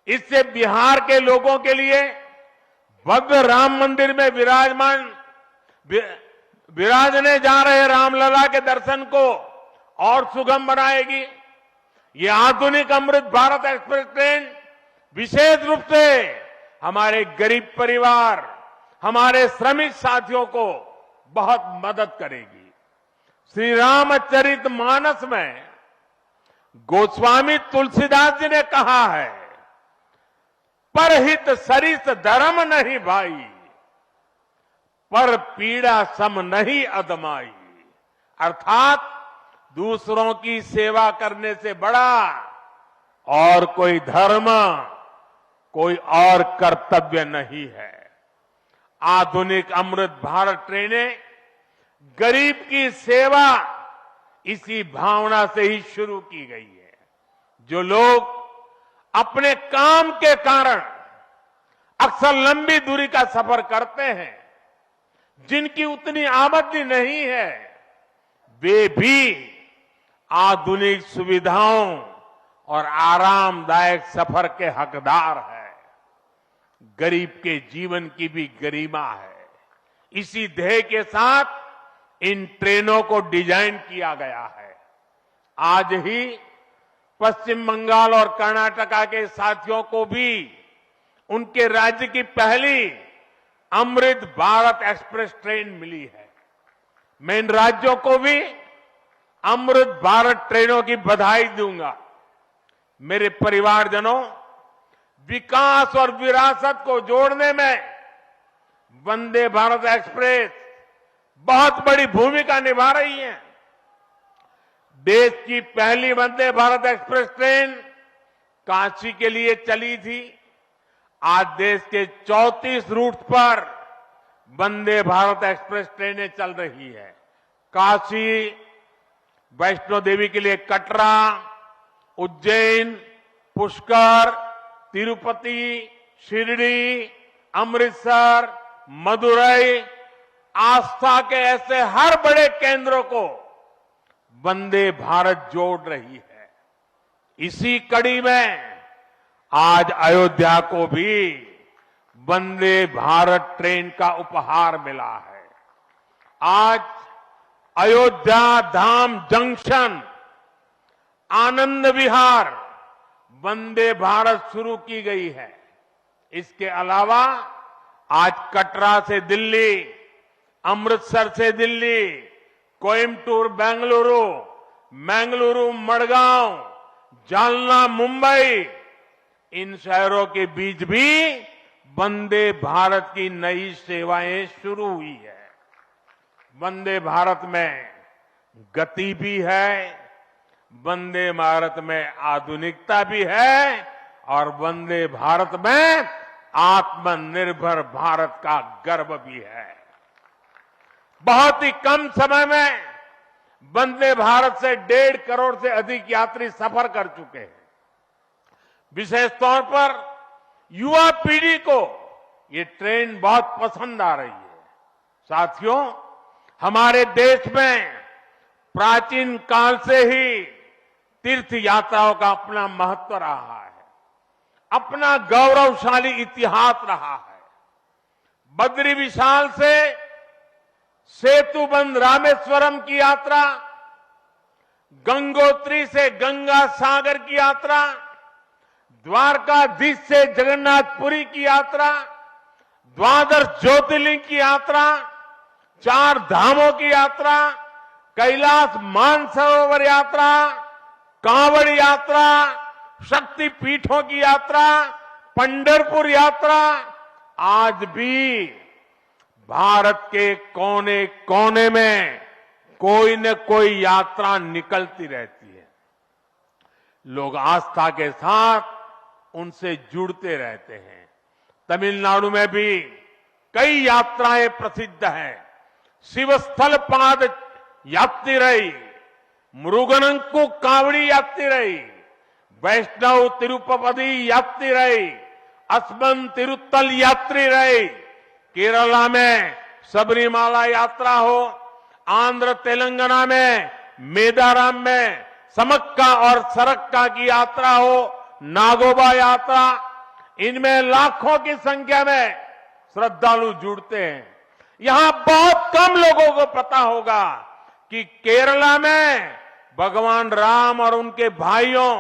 इससे बिहार के लोगों के लिए भव्य राम मंदिर में विराजने जा रहे रामलला के दर्शन को और सुगम बनाएगी। ये आधुनिक अमृत भारत एक्सप्रेस ट्रेन विशेष रूप से हमारे गरीब परिवार, हमारे श्रमिक साथियों को बहुत मदद करेगी। श्री रामचरित मानस में गोस्वामी तुलसीदास जी ने कहा है, परहित सरिस धर्म नहीं भाई, पर पीड़ा सम नहीं अदमाई। अर्थात दूसरों की सेवा करने से बड़ा और कोई धर्म, कोई और कर्तव्य नहीं है। आधुनिक अमृत भारत ट्रेनें गरीब की सेवा इसी भावना से ही शुरू की गई है। जो लोग अपने काम के कारण अक्सर लंबी दूरी का सफर करते हैं, जिनकी उतनी आमदनी नहीं है, वे भी आधुनिक सुविधाओं और आरामदायक सफर के हकदार हैं। गरीब के जीवन की भी गरिमा है। इसी ध्येय के साथ इन ट्रेनों को डिजाइन किया गया है। आज ही पश्चिम बंगाल और कर्नाटका के साथियों को भी उनके राज्य की पहली अमृत भारत एक्सप्रेस ट्रेन मिली है। मैं इन राज्यों को भी अमृत भारत ट्रेनों की बधाई दूंगा। मेरे परिवारजनों, विकास और विरासत को जोड़ने में वंदे भारत एक्सप्रेस बहुत बड़ी भूमिका निभा रही है। देश की पहली वंदे भारत एक्सप्रेस ट्रेन काशी के लिए चली थी। आज देश के 34 रूट पर वंदे भारत एक्सप्रेस ट्रेनें चल रही है। काशी, वैष्णो देवी के लिए कटरा, उज्जैन, पुष्कर, तिरुपति, शिरडी, अमृतसर, मदुरई, आस्था के ऐसे हर बड़े केंद्रों को वंदे भारत जोड़ रही है। इसी कड़ी में आज अयोध्या को भी वंदे भारत ट्रेन का उपहार मिला है। आज अयोध्या धाम जंक्शन, आनंद विहार वंदे भारत शुरू की गई है। इसके अलावा आज कटरा से दिल्ली, अमृतसर से दिल्ली, कोयम्बटूर बेंगलुरु, मंगलुरु मडगांव, जालना मुंबई, इन शहरों के बीच भी वंदे भारत की नई सेवाएं शुरू हुई है। वंदे भारत में गति भी है, वंदे भारत में आधुनिकता भी है और वंदे भारत में आत्मनिर्भर भारत का गर्व भी है। बहुत ही कम समय में वंदे भारत से 1.5 करोड़ से अधिक यात्री सफर कर चुके हैं। विशेष तौर पर युवा पीढ़ी को ये ट्रेन बहुत पसंद आ रही है। साथियों, हमारे देश में प्राचीन काल से ही तीर्थ यात्राओं का अपना महत्व रहा है, अपना गौरवशाली इतिहास रहा है। बद्री विशाल से सेतुबंध रामेश्वरम की यात्रा, गंगोत्री से गंगा सागर की यात्रा, द्वारकाधीश से जगन्नाथपुरी की यात्रा, द्वादश ज्योतिर्लिंग की यात्रा, 4 धामों की यात्रा, कैलाश मानसरोवर यात्रा, कांवड़ यात्रा, शक्ति पीठों की यात्रा, पंढरपुर यात्रा, आज भी भारत के कोने कोने में कोई न कोई यात्रा निकलती रहती है। लोग आस्था के साथ उनसे जुड़ते रहते हैं। तमिलनाडु में भी कई यात्राएं प्रसिद्ध हैं। शिवस्थल पाद यात्रिरई, मुरुगनंकु कावड़ी यात्रिरई, वैष्णव तिरुपति यात्रिरई, अस्मन तिरुत्तल यात्रिरई, केरला में सबरीमाला यात्रा हो, आंध्र तेलंगाना में मेदाराम में समक्का और सरक्का की यात्रा हो, नागोबा यात्रा, इनमें लाखों की संख्या में श्रद्धालु जुड़ते हैं। यहां बहुत कम लोगों को पता होगा कि केरला में भगवान राम और उनके भाइयों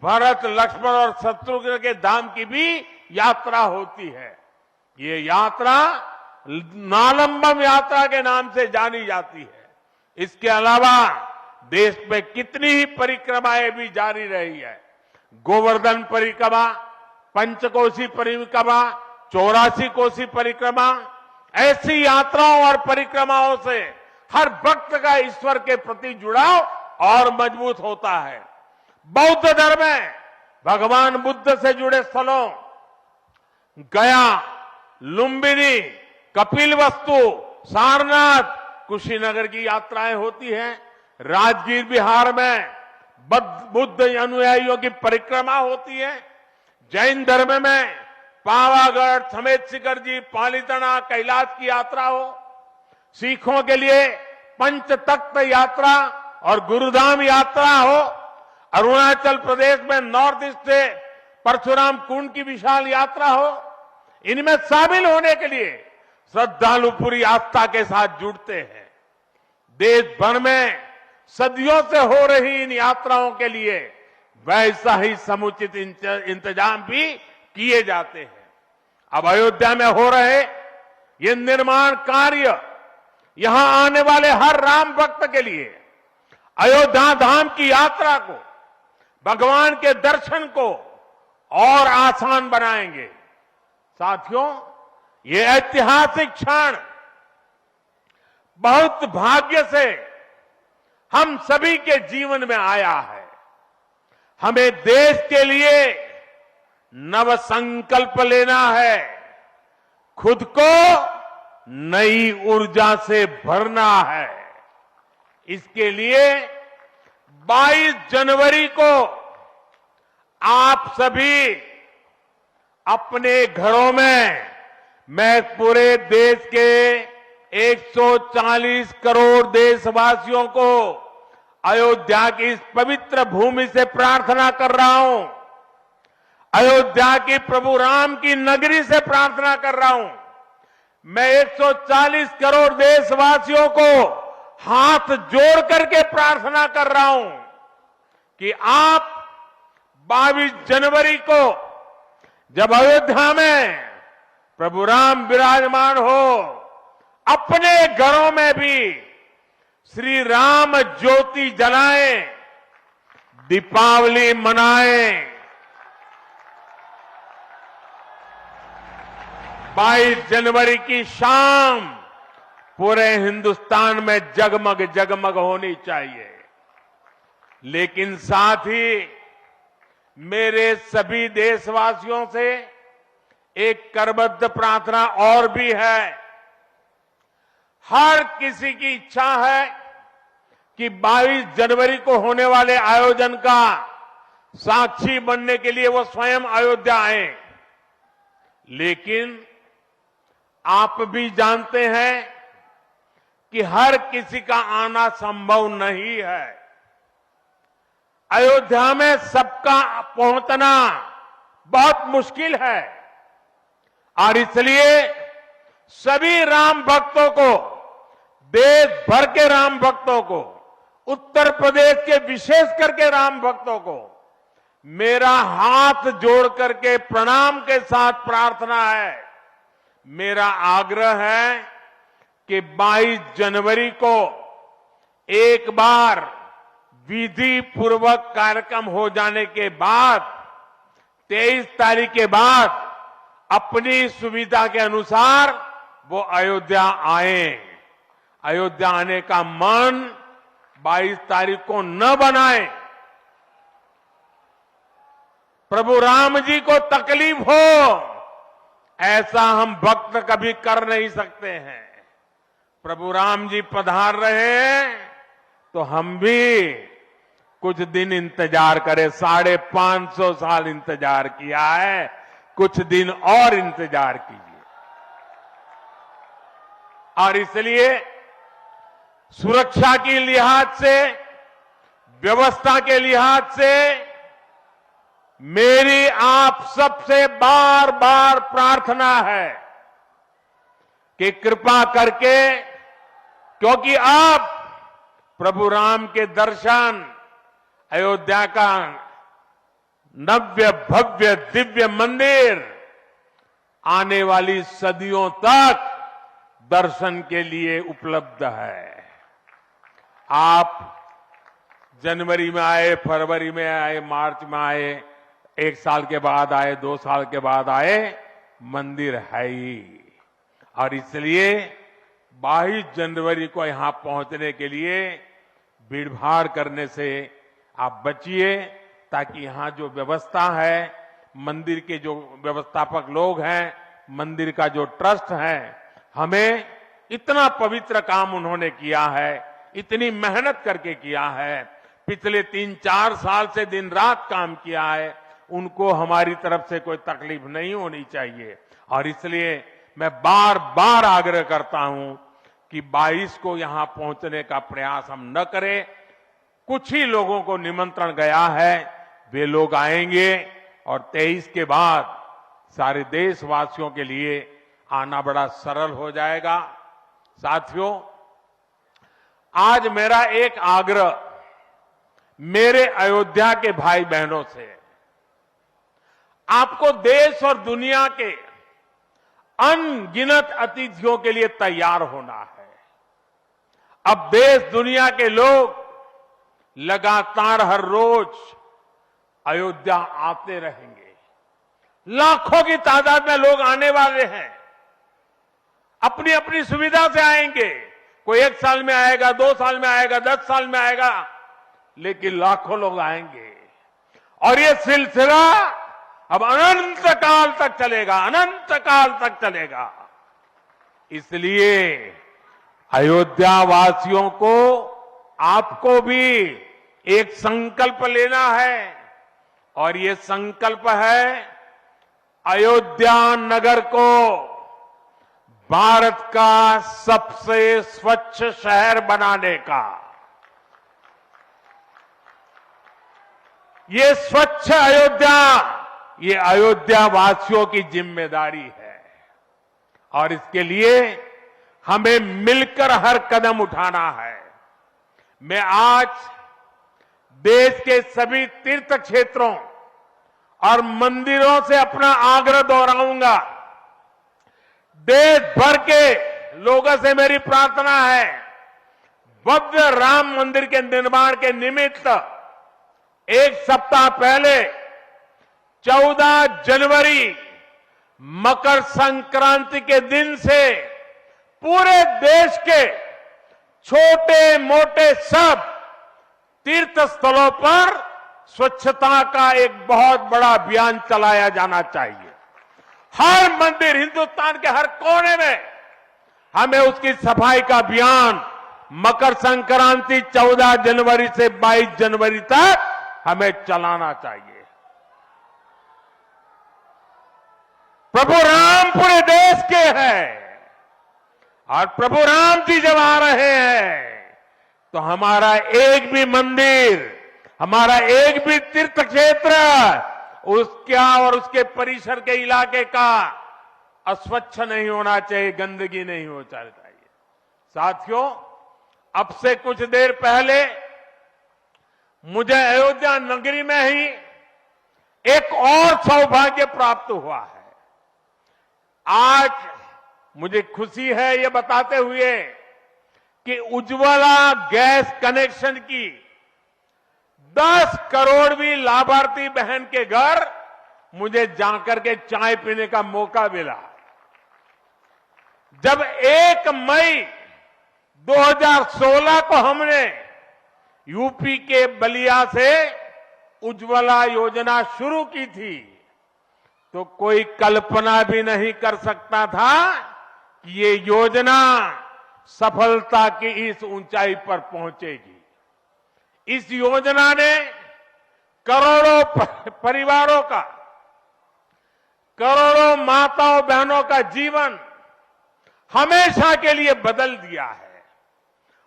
भरत, लक्ष्मण और शत्रुघ्न के धाम की भी यात्रा होती है। ये यात्रा नालंबम यात्रा के नाम से जानी जाती है। इसके अलावा देश में कितनी ही परिक्रमाएं भी जारी रही है। गोवर्धन परिक्रमा, पंचकोशी परिक्रमा, 84 कोसी परिक्रमा, ऐसी यात्राओं और परिक्रमाओं से हर भक्त का ईश्वर के प्रति जुड़ाव और मजबूत होता है। बौद्ध धर्म में भगवान बुद्ध से जुड़े स्थलों गया, लुम्बिनी, कपिलवस्तु, सारनाथ, कुशीनगर की यात्राएं होती हैं। राजगीर बिहार में बुद्ध अनुयायियों की परिक्रमा होती है। जैन धर्म में पावागढ़, समेत शिखर जी, पालीताना, कैलाश की यात्रा हो। सिखों के लिए पंच तख्त यात्रा और गुरुधाम यात्रा हो। अरुणाचल प्रदेश में नॉर्थ ईस्ट से परशुराम कुंड की विशाल यात्रा हो। इनमें शामिल होने के लिए श्रद्धालु पूरी आस्था के साथ जुड़ते हैं। देश भर में सदियों से हो रही इन यात्राओं के लिए वैसा ही समुचित इंतजाम भी किए जाते हैं। अब अयोध्या में हो रहे ये निर्माण कार्य यहां आने वाले हर राम भक्त के लिए अयोध्या धाम की यात्रा को, भगवान के दर्शन को और आसान बनाएंगे। साथियों, ये ऐतिहासिक क्षण बहुत भाग्य से हम सभी के जीवन में आया है। हमें देश के लिए नव संकल्प लेना है, खुद को नई ऊर्जा से भरना है। इसके लिए 22 जनवरी को आप सभी अपने घरों में, मैं पूरे देश के 140 करोड़ देशवासियों को अयोध्या की इस पवित्र भूमि से प्रार्थना कर रहा हूं। अयोध्या की प्रभु राम की नगरी से प्रार्थना कर रहा हूं। मैं 140 करोड़ देशवासियों को हाथ जोड़ करके प्रार्थना कर रहा हूं कि आप 22 जनवरी को जब अयोध्या में प्रभु राम विराजमान हो, अपने घरों में भी श्री राम ज्योति जलाएं, दीपावली मनाएं। 22 जनवरी की शाम पूरे हिंदुस्तान में जगमग जगमग होनी चाहिए। लेकिन साथ ही मेरे सभी देशवासियों से एक करबद्ध प्रार्थना और भी है। हर किसी की इच्छा है कि 22 जनवरी को होने वाले आयोजन का साक्षी बनने के लिए वो स्वयं अयोध्या आए। लेकिन आप भी जानते हैं कि हर किसी का आना संभव नहीं है। अयोध्या में सबका पहुंचना बहुत मुश्किल है और इसलिए सभी राम भक्तों को, देश भर के राम भक्तों को, उत्तर प्रदेश के विशेष करके राम भक्तों को मेरा हाथ जोड़ करके प्रणाम के साथ प्रार्थना है, मेरा आग्रह है कि 22 जनवरी को एक बार विधि पूर्वक कार्यक्रम हो जाने के बाद 23 तारीख के बाद अपनी सुविधा के अनुसार वो अयोध्या आए। अयोध्या आने का मन 22 तारीख को न बनाए। प्रभु राम जी को तकलीफ हो ऐसा हम भक्त कभी कर नहीं सकते हैं। प्रभु राम जी पधार रहे हैं तो हम भी कुछ दिन इंतजार करें। 550 साल इंतजार किया है, कुछ दिन और इंतजार कीजिए। और इसलिए सुरक्षा के लिहाज से, व्यवस्था के लिहाज से मेरी आप सबसे बार बार प्रार्थना है कि कृपा करके, क्योंकि अब प्रभु राम के दर्शन, अयोध्या का नव्य भव्य दिव्य मंदिर आने वाली सदियों तक दर्शन के लिए उपलब्ध है। आप जनवरी में आए, फरवरी में आए, मार्च में आए, 1 साल के बाद आए, 2 साल के बाद आए, मंदिर है ही। और इसलिए 22 जनवरी को यहां पहुंचने के लिए भीड़भाड़ करने से आप बचिए, ताकि यहां जो व्यवस्था है, मंदिर के जो व्यवस्थापक लोग हैं, मंदिर का जो ट्रस्ट है, हमें इतना पवित्र काम उन्होंने किया है, इतनी मेहनत करके किया है, पिछले 3-4 साल से दिन रात काम किया है, उनको हमारी तरफ से कोई तकलीफ नहीं होनी चाहिए। और इसलिए मैं बार बार आग्रह करता हूं कि 22 को यहां पहुंचने का प्रयास हम न करें। कुछ ही लोगों को निमंत्रण गया है, वे लोग आएंगे और 23 के बाद सारे देशवासियों के लिए आना बड़ा सरल हो जाएगा। साथियों, आज मेरा एक आग्रह मेरे अयोध्या के भाई बहनों से, आपको देश और दुनिया के अनगिनत अतिथियों के लिए तैयार होना है। अब देश दुनिया के लोग लगातार हर रोज अयोध्या आते रहेंगे। लाखों की तादाद में लोग आने वाले हैं, अपनी अपनी सुविधा से आएंगे। कोई 1 साल में आएगा, 2 साल में आएगा, 10 साल में आएगा, लेकिन लाखों लोग आएंगे। और ये सिलसिला अब अनंत काल तक चलेगा, अनंत काल तक चलेगा। इसलिए अयोध्या वासियों को, आपको भी एक संकल्प लेना है, और ये संकल्प है अयोध्या नगर को भारत का सबसे स्वच्छ शहर बनाने का। ये स्वच्छ अयोध्या, ये अयोध्या वासियों की जिम्मेदारी है, और इसके लिए हमें मिलकर हर कदम उठाना है। मैं आज देश के सभी तीर्थ क्षेत्रों और मंदिरों से अपना आग्रह दोहराऊंगा। देश भर के लोगों से मेरी प्रार्थना है, भव्य राम मंदिर के निर्माण के निमित्त 1 सप्ताह पहले 14 जनवरी मकर संक्रांति के दिन से पूरे देश के छोटे मोटे सब तीर्थ स्थलों पर स्वच्छता का एक बहुत बड़ा अभियान चलाया जाना चाहिए। हर मंदिर, हिंदुस्तान के हर कोने में हमें उसकी सफाई का अभियान मकर संक्रांति 14 जनवरी से 22 जनवरी तक हमें चलाना चाहिए। प्रभु राम पूरे देश के हैं, और प्रभु राम जी जब आ रहे हैं तो हमारा एक भी मंदिर, हमारा एक भी तीर्थ क्षेत्र उसका और उसके परिसर के इलाके का अस्वच्छ नहीं होना चाहिए, गंदगी नहीं होना चाहिए। साथियों, अब से कुछ देर पहले मुझे अयोध्या नगरी में ही एक और सौभाग्य प्राप्त हुआ है। आज मुझे खुशी है ये बताते हुए कि उज्ज्वला गैस कनेक्शन की 10 करोड़वीं लाभार्थी बहन के घर मुझे जाकर के चाय पीने का मौका मिला। जब 1 मई 2016 को हमने यूपी के बलिया से उज्ज्वला योजना शुरू की थी, तो कोई कल्पना भी नहीं कर सकता था कि ये योजना सफलता की इस ऊंचाई पर पहुंचेगी। इस योजना ने करोड़ों परिवारों का, करोड़ों माताओं बहनों का जीवन हमेशा के लिए बदल दिया है।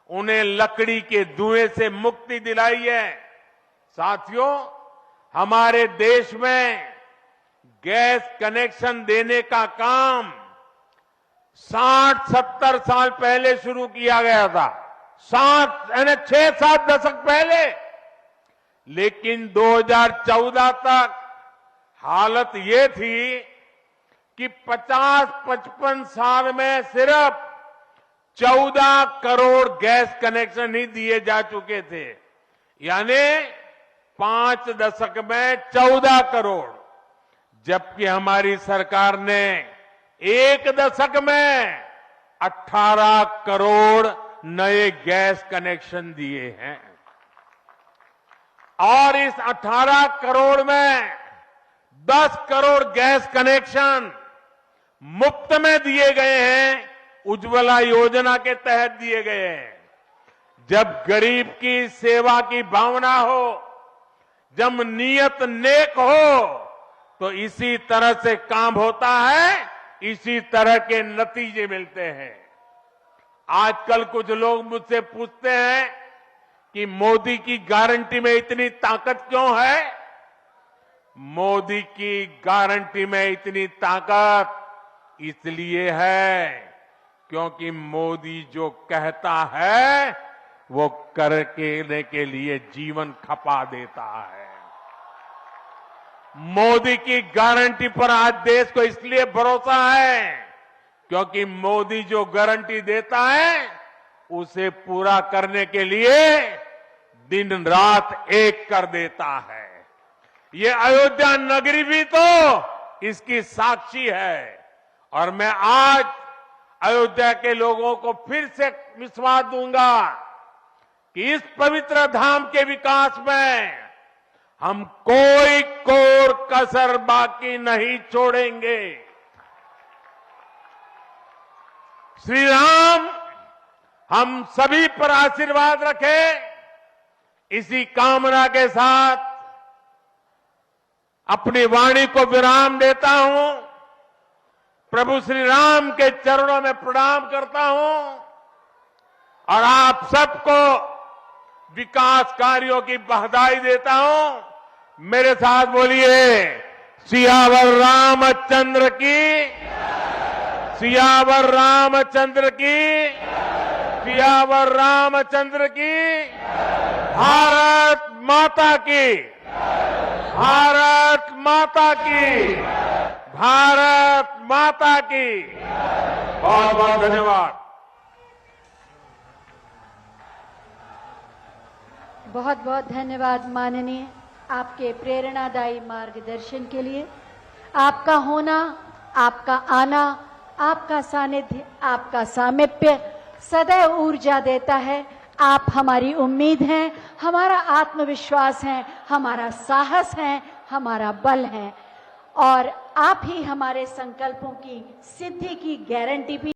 उन्हें लकड़ी के धुएं से मुक्ति दिलाई है। साथियों, हमारे देश में गैस कनेक्शन देने का काम 60-70 साल पहले शुरू किया गया था। 6-7 दशक पहले। लेकिन 2014 तक हालत ये थी कि 50-55 साल में सिर्फ 14 करोड़ गैस कनेक्शन ही दिए जा चुके थे। यानी 5 दशक में 14 करोड़, जबकि हमारी सरकार ने 1 दशक में 18 करोड़ नए गैस कनेक्शन दिए हैं। और इस 18 करोड़ में 10 करोड़ गैस कनेक्शन मुफ्त में दिए गए हैं, उज्ज्वला योजना के तहत दिए गए हैं। जब गरीब की सेवा की भावना हो, जब नीयत नेक हो, तो इसी तरह से काम होता है, इसी तरह के नतीजे मिलते हैं। आजकल कुछ लोग मुझसे पूछते हैं कि मोदी की गारंटी में इतनी ताकत क्यों है? मोदी की गारंटी में इतनी ताकत इसलिए है क्योंकि मोदी जो कहता है वो करने के लिए जीवन खपा देता है। मोदी की गारंटी पर आज देश को इसलिए भरोसा है क्योंकि मोदी जो गारंटी देता है उसे पूरा करने के लिए दिन रात एक कर देता है। ये अयोध्या नगरी भी तो इसकी साक्षी है। और मैं आज अयोध्या के लोगों को फिर से विश्वास दूंगा कि इस पवित्र धाम के विकास में हम कोई कोर कसर बाकी नहीं छोड़ेंगे। श्री राम हम सभी पर आशीर्वाद रखें, इसी कामना के साथ अपनी वाणी को विराम देता हूं। प्रभु श्री राम के चरणों में प्रणाम करता हूं और आप सबको विकास कार्यों की बधाई देता हूं। मेरे साथ बोलिए, सियावर रामचंद्र की, सियावर रामचंद्र की, सियावर रामचंद्र की। भारत माता की, भारत माता की, भारत माता की। बहुत बहुत धन्यवाद। बहुत बहुत धन्यवाद माननीय, आपके प्रेरणादायी मार्गदर्शन के लिए। आपका होना, आपका आना, आपका सानिध्य, आपका सामीप्य सदैव ऊर्जा देता है। आप हमारी उम्मीद हैं, हमारा आत्मविश्वास है, हमारा साहस है, हमारा बल है और आप ही हमारे संकल्पों की सिद्धि की गारंटी भी